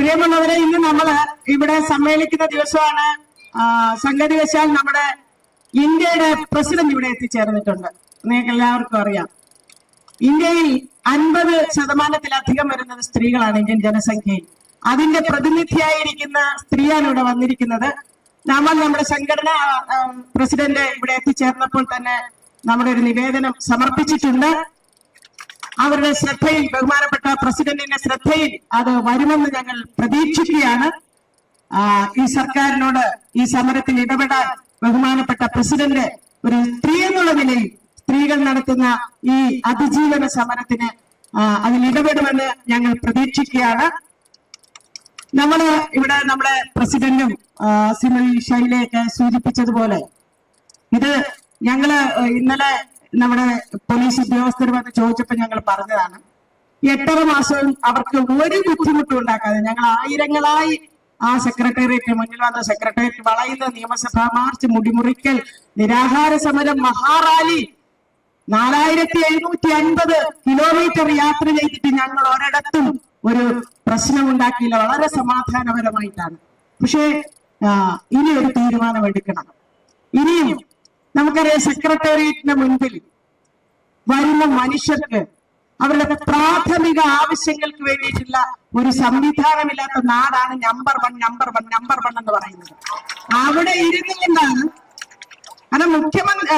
പ്രിയമുള്ളവരെ, ഇന്ന് നമ്മൾ ഇവിടെ സമ്മേളിക്കുന്ന ദിവസമാണ്. സംഗതിവശാൽ നമ്മുടെ ഇന്ത്യയുടെ പ്രസിഡന്റ് ഇവിടെ എത്തിച്ചേർന്നിട്ടുണ്ട്. നിങ്ങൾക്ക് എല്ലാവർക്കും അറിയാം, ഇന്ത്യയിൽ 50% വരുന്നത് സ്ത്രീകളാണ് ഇന്ത്യൻ ജനസംഖ്യയിൽ. അതിന്റെ പ്രതിനിധിയായിരിക്കുന്ന സ്ത്രീയാണ് ഇവിടെ വന്നിരിക്കുന്നത്. നമ്മുടെ സംഘടന പ്രസിഡന്റ് ഇവിടെ എത്തിച്ചേർന്നപ്പോൾ തന്നെ നമ്മുടെ ഒരു നിവേദനം സമർപ്പിച്ചിട്ടുണ്ട്. അവരുടെ ശ്രദ്ധയിൽ, ബഹുമാനപ്പെട്ട പ്രസിഡന്റിന്റെ ശ്രദ്ധയിൽ അത് വരുമെന്ന് ഞങ്ങൾ പ്രതീക്ഷിക്കുകയാണ്. ഈ സർക്കാരിനോട് ഈ സമരത്തിൽ ഇടപെടാൻ ബഹുമാനപ്പെട്ട പ്രസിഡന്റ് ഒരു സ്ത്രീ എന്നുള്ള നിലയിൽ സ്ത്രീകൾ നടത്തുന്ന ഈ അതിജീവന സമരത്തിന് അതിൽ ഇടപെടുമെന്ന് ഞങ്ങൾ പ്രതീക്ഷിക്കുകയാണ്. നമ്മള് ഇവിടെ നമ്മുടെ പ്രസിഡന്റും ശ്രീമതി ശൈലയൊക്കെ സൂചിപ്പിച്ചതുപോലെ ഇത് ഞങ്ങള് ഇന്നലെ നമ്മുടെ പോലീസ് ഉദ്യോഗസ്ഥർ വന്ന് ചോദിച്ചപ്പോൾ ഞങ്ങൾ പറഞ്ഞതാണ്, 8.5 മാസവും അവർക്ക് ഒരു ബുദ്ധിമുട്ടും ഉണ്ടാക്കാതെ ഞങ്ങൾ ആയിരങ്ങളായി ആ സെക്രട്ടേറിയറ്റ് മുന്നിൽ വന്ന സെക്രട്ടേറിയറ്റ് വളയുന്ന നിയമസഭാ മാർച്ച്, മുടിമുറിക്കൽ, നിരാഹാര സമരം, മഹാറാലി 4750 കിലോമീറ്റർ യാത്ര ചെയ്തിട്ട് ഞങ്ങൾ ഒരിടത്തും ഒരു പ്രശ്നമുണ്ടാക്കിയില്ല. വളരെ സമാധാനപരമായിട്ടാണ്. പക്ഷേ ഇനി ഒരു തീരുമാനമെടുക്കണം. ഇനിയും നമുക്കറിയാം, സെക്രട്ടേറിയറ്റിന് മുൻപിൽ വരുന്ന മനുഷ്യർക്ക് അവരുടെ പ്രാഥമിക ആവശ്യങ്ങൾക്ക് വേണ്ടിയിട്ടുള്ള ഒരു സംവിധാനമില്ലാത്ത നാടാണ് നമ്പർ 1 എന്ന് പറയുന്നത്. അവിടെ ഇരുന്നുകൊണ്ടാണ്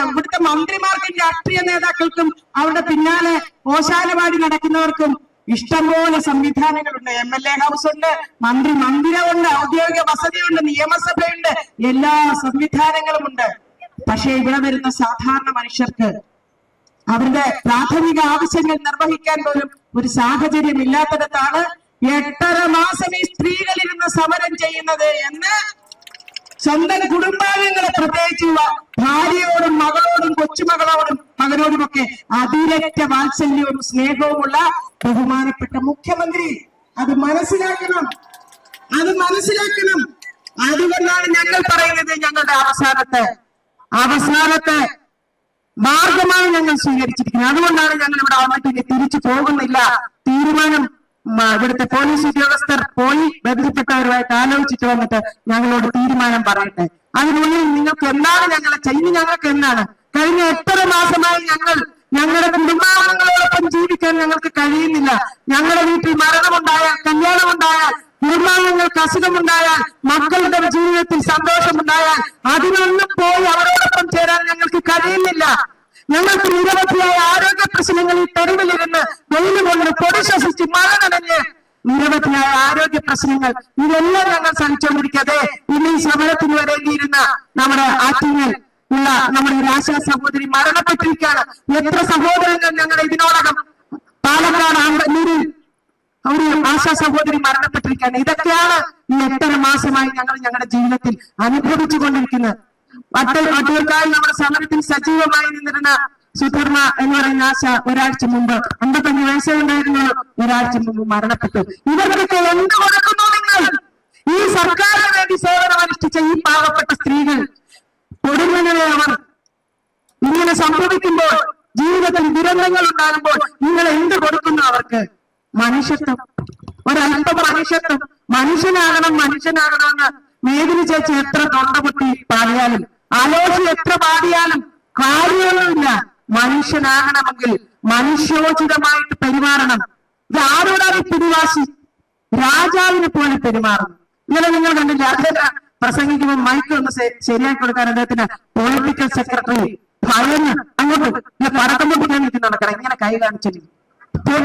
ഇവിടുത്തെ മന്ത്രിമാർക്കും രാഷ്ട്രീയ നേതാക്കൾക്കും അവരുടെ പിന്നാലെ ഓശാനവാടി നടക്കുന്നവർക്കും ഇഷ്ടംപോലെ സംവിധാനങ്ങളുണ്ട്. MLA ഹൗസ് ഉണ്ട്, മന്ദിരമുണ്ട്, ഔദ്യോഗിക വസതിയുണ്ട്, നിയമസഭയുണ്ട്, എല്ലാ സംവിധാനങ്ങളുമുണ്ട്. പക്ഷെ ഇവിടെ വരുന്ന സാധാരണ മനുഷ്യർക്ക് അവരുടെ പ്രാഥമിക ആവശ്യങ്ങൾ നിർവഹിക്കാൻ പോലും ഒരു സാഹചര്യം ഇല്ലാത്തിടത്താണ് 8.5 മാസം ഈ സ്ത്രീകൾ ഇരുന്ന് സമരം ചെയ്യുന്നത് എന്ന് സ്വന്തം കുടുംബാംഗങ്ങളെ, പ്രത്യേകിച്ച് ഭാര്യയോടും മകളോടും കൊച്ചുമകളോടും മകനോടുമൊക്കെ അതിരറ്റ വാത്സല്യവും സ്നേഹവുമുള്ള ബഹുമാനപ്പെട്ട മുഖ്യമന്ത്രി അത് മനസ്സിലാക്കണം. അതുകൊണ്ടാണ് ഞങ്ങൾ പറയുന്നത്, ഞങ്ങളുടെ അവസാനത്തെ മാർഗമാണ് ഞങ്ങൾ സ്വീകരിച്ചിരിക്കുന്നത്. അതുകൊണ്ടാണ് ഞങ്ങൾ ഇവിടെ വന്നിട്ട് ഇനി തിരിച്ചു പോകുന്നില്ല. തീരുമാനം ഇവിടുത്തെ പോലീസ് ഉദ്യോഗസ്ഥർ പോയി ബന്ധപ്പെട്ടവരുമായിട്ട് ആലോചിച്ചിട്ട് വന്നിട്ട് ഞങ്ങളോട് തീരുമാനം പറയട്ടെ. അതിനുള്ളിൽ നിങ്ങൾക്ക് എന്താണ് ഞങ്ങളെ ചെയ്യുന്നത്? ഞങ്ങൾക്ക് എന്താണ്? കഴിഞ്ഞ 8.5 മാസമായി ഞങ്ങളുടെ കുടുംബാംഗങ്ങളോടൊപ്പം ജീവിക്കാൻ ഞങ്ങൾക്ക് കഴിയുന്നില്ല. ഞങ്ങളുടെ വീട്ടിൽ മരണമുണ്ടായാൽ, കല്യാണമുണ്ടായാൽ, കുടുംബാംഗങ്ങൾക്ക് അസുഖമുണ്ടായാൽ, മക്കളുടെ ജീവിതത്തിൽ സന്തോഷമുണ്ടായാൽ അതിനൊന്നും പോയി അവരോടൊപ്പം ചേരാൻ ഞങ്ങൾക്ക് കഴിയുന്നില്ല. ഞങ്ങൾക്ക് നിരവധിയായ ആരോഗ്യ പ്രശ്നങ്ങളിൽ തെരുവിലിരുന്ന് വെയിലുകൊണ്ട് പൊടി ശ്വസിച്ച് മഴ നനഞ്ഞ് നിരവധിയായ ആരോഗ്യ പ്രശ്നങ്ങൾ, ഇതെല്ലാം ഞങ്ങൾ സഹിച്ചുകൊണ്ടിരിക്കാതെ ഇന്ന് ഈ സമരത്തിന് വരേണ്ടിയിരുന്ന നമ്മുടെ ആറ്റിങ്ങൽ ഉള്ള നമ്മുടെ ഒരു ആശാ സഹോദരി മരണപ്പെട്ടിരിക്കുകയാണ്. എത്ര സഹോദരങ്ങൾ ഞങ്ങൾ ഇതിനോടകം പാലക്കാട് ആമ്പന്നൂരിൽ ഒരു ആശാ സഹോദരി മരണപ്പെട്ടിരിക്കുകയാണ്. ഇതൊക്കെയാണ് ഈ 8.5 മാസമായി ഞങ്ങൾ ഞങ്ങളുടെ ജീവിതത്തിൽ അനുഭവിച്ചു കൊണ്ടിരിക്കുന്നത്. അട്ടൂർക്കായി നമ്മുടെ സമരത്തിൽ സജീവമായി നിന്നിരുന്ന സുധർമ്മ എന്ന് പറയുന്ന ആശ ഒരാഴ്ച മുമ്പ് 55 വയസ്സുണ്ടായിരുന്നു. ഒരാഴ്ച മുമ്പ് മരണപ്പെട്ടു. ഇവർക്കൊക്കെ എന്ത് കൊടുക്കുന്നു നിങ്ങൾ? ഈ സർക്കാരിന് വേണ്ടി സേവനമനുഷ്ഠിച്ച ഈ പാവപ്പെട്ട സ്ത്രീകൾ കൊടുങ്ങനെ അവർ ഇങ്ങനെ സംഭവിക്കുമ്പോൾ, ജീവിതത്തിൽ ദുരന്തങ്ങൾ ഉണ്ടാകുമ്പോൾ നിങ്ങൾ എന്ത് കൊടുക്കുന്നു അവർക്ക്? മനുഷ്യത്വം, ഒരല്പം മനുഷ്യത്വം. മനുഷ്യനാകണമെന്ന് മേദിനി ചേച്ചി എത്ര തൊണ്ടപൊട്ടി പാടിയാലും, ആലോചി എത്ര പാടിയാലും കാര്യമൊന്നുമില്ല. മനുഷ്യനാകണമെങ്കിൽ മനുഷ്യോചിതമായിട്ട് പെരുമാറണം. ഇത് ആരോടാണ് പിടിവാശി? രാജാവിനെ പോലെ പെരുമാറണം. ഇങ്ങനെ നിങ്ങൾ കണ്ടില്ല, അദ്ദേഹം പ്രസംഗിക്കുമ്പോൾ മൈക്ക് ഒന്ന് ശരിയാക്കി കൊടുക്കാൻ അദ്ദേഹത്തിന് പൊളിറ്റിക്കൽ സെക്രട്ടറി ഭയന്ന് അങ്ങോട്ട് പടക്കം പൊട്ടിക്കാൻ നിൽക്കുന്നുണ്ട്. ഇങ്ങനെ കൈ കാണിച്ചിട്ട്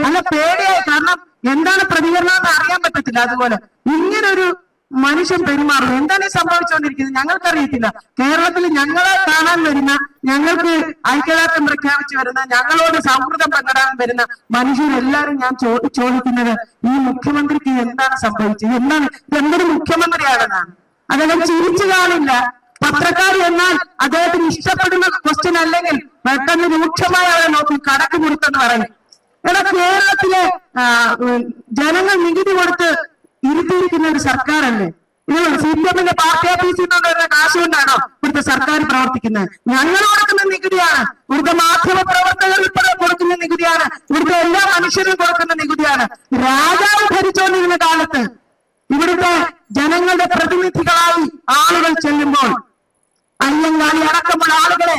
നല്ല പേടിയായി. കാരണം എന്താണ് പ്രതികരണം എന്ന് അറിയാൻ പറ്റത്തില്ല. അതുപോലെ ഇങ്ങനൊരു മനുഷ്യൻ പെരുമാറും. എന്താണ് സംഭവിച്ചുകൊണ്ടിരിക്കുന്നത് ഞങ്ങൾക്കറിയത്തില്ല. കേരളത്തിൽ ഞങ്ങളെ കാണാൻ വരുന്ന, ഞങ്ങൾക്ക് ഐക്യദാർഢ്യം പ്രഖ്യാപിച്ചു വരുന്ന, ഞങ്ങളോട് സൗഹൃദം പങ്കിടാൻ വരുന്ന മനുഷ്യരെല്ലാരും ഞാൻ ചോദിക്കുന്നത്, ഈ മുഖ്യമന്ത്രിക്ക് എന്താണ് സംഭവിച്ചത്? എന്തൊരു മുഖ്യമന്ത്രിയാണെന്നാണ്. അദ്ദേഹം ചിരിച്ചു കാണില്ല. പത്രക്കാർ എന്നാൽ അദ്ദേഹത്തിന് ഇഷ്ടപ്പെടുന്ന ക്വസ്റ്റ്യൻ അല്ലെങ്കിൽ പെട്ടെന്ന് രൂക്ഷമായ അവരെ നോക്കി കടക്ക് കൊടുത്തെന്ന് പറയും. എടാ, കേരളത്തിലെ ജനങ്ങൾ നികുതി കൊടുത്ത് ഇരുത്തിയിരിക്കുന്ന ഒരു സർക്കാരല്ലേ? ഇതുകൊണ്ട് CPM പാർട്ടി ഓഫീസിൽ നിന്ന് വരുന്ന കാശ് കൊണ്ടാണോ ഇവിടുത്തെ സർക്കാർ പ്രവർത്തിക്കുന്നത്? ഞങ്ങൾ കൊടുക്കുന്ന നികുതിയാണ്. ഇവിടുത്തെ മാധ്യമ പ്രവർത്തകർ ഉൾപ്പെടെ കൊടുക്കുന്ന നികുതിയാണ്. ഇവിടുത്തെ എല്ലാ മനുഷ്യരും കൊടുക്കുന്ന നികുതിയാണ്. രാജാവ് ഭരിച്ചുകൊണ്ടിരുന്ന കാലത്ത് ഇവിടുത്തെ ജനങ്ങളുടെ പ്രതിനിധികളായി ആളുകൾ ചെല്ലുമ്പോൾ അയ്യങ്കാളി അടക്കമുള്ള ആളുകളെ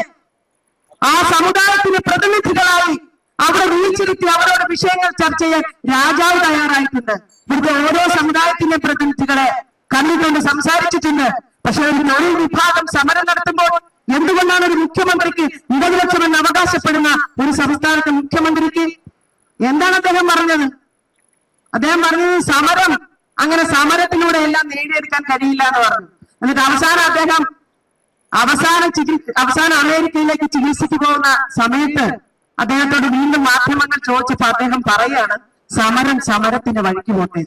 ആ സമുദായത്തിന് പ്രതിനിധികളായി അവിടെ വിളിച്ചിരുത്തി അവരോട് വിഷയങ്ങൾ ചർച്ച ചെയ്യാൻ രാജാവ് തയ്യാറായിട്ടുണ്ട്. ഇവിടുത്തെ ഓരോ സമുദായത്തിന്റെ പ്രതിനിധികളെ കണ്ടുകൊണ്ട് സംസാരിച്ചിട്ടുണ്ട്. പക്ഷെ ഒരു തൊഴിൽ വിഭാഗം സമരം നടത്തുമ്പോൾ എന്തുകൊണ്ടാണ് ഒരു മുഖ്യമന്ത്രിക്ക് ഇടതുപക്ഷമെന്ന് അവകാശപ്പെടുന്ന ഒരു സംസ്ഥാനത്തെ മുഖ്യമന്ത്രിക്ക് എന്താണ് അദ്ദേഹം പറഞ്ഞത്? അദ്ദേഹം പറഞ്ഞത് സമരം അങ്ങനെ സമരത്തിലൂടെ എല്ലാം നേടിയെടുക്കാൻ കഴിയില്ല എന്ന് പറഞ്ഞു. എന്നിട്ട് അവസാനം അമേരിക്കയിലേക്ക് ചികിത്സയ്ക്ക് പോകുന്ന സമയത്ത് അദ്ദേഹത്തോട് വീണ്ടും മാധ്യമങ്ങൾ ചോദിച്ചപ്പോ അദ്ദേഹം പറയാണ് സമരം സമരത്തിന്റെ വഴിക്ക് പോട്ടെ,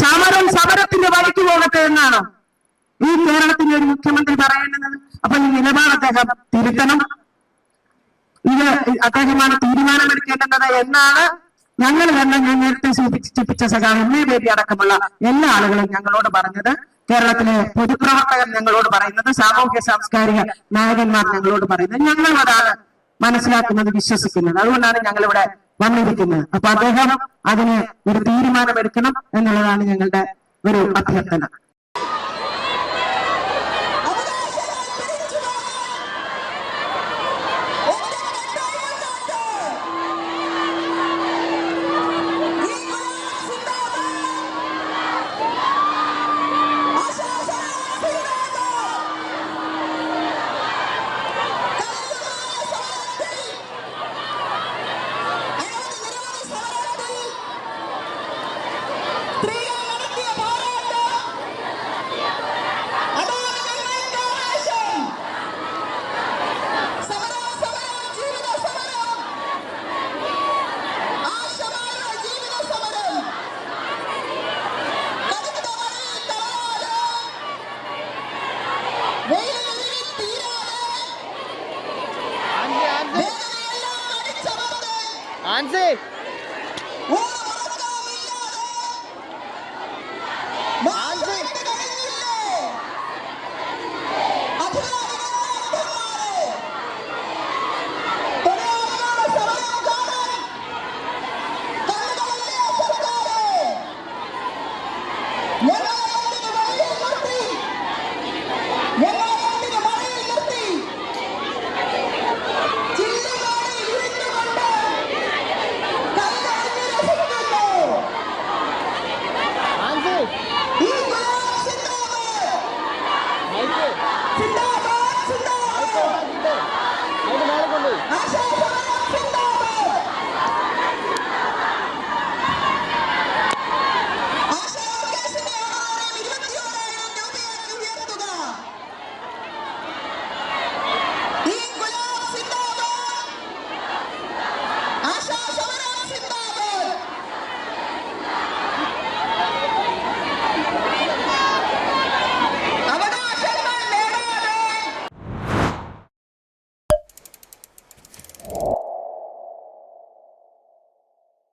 സമരം സമരത്തിന്റെ വഴിക്ക് പോകട്ടെ എന്നാണോ ഈ കേരളത്തിന്റെ ഒരു മുഖ്യമന്ത്രി പറയേണ്ടത്? അപ്പൊ ഈ നിലപാട് അദ്ദേഹം തിരുത്തണം. ഇത് അദ്ദേഹമാണ് തീരുമാനമെടുക്കേണ്ടത് എന്നാണ് ഞങ്ങൾ തന്നെ നേരത്തെ സൂചിപ്പിച്ച സഖാവ് എം എ ബേബി അടക്കമുള്ള എല്ലാ ആളുകളും ഞങ്ങളോട് പറഞ്ഞത്. കേരളത്തിലെ പൊതുപ്രവർത്തകർ ഞങ്ങളോട് പറയുന്നത്, സാമൂഹ്യ സാംസ്കാരിക നായകന്മാർ ഞങ്ങളോട് പറയുന്നത്, ഞങ്ങൾ അതാണ് മനസ്സിലാക്കുന്നത്, വിശ്വസിക്കുന്നത്. അതുകൊണ്ടാണ് ഞങ്ങൾ ഇവിടെ വന്നിരിക്കുന്നത്. അപ്പൊ അദ്ദേഹം അതിന് ഒരു തീരുമാനമെടുക്കണം എന്നുള്ളതാണ് ഞങ്ങളുടെ ഒരു അഭ്യർത്ഥന. Yeah.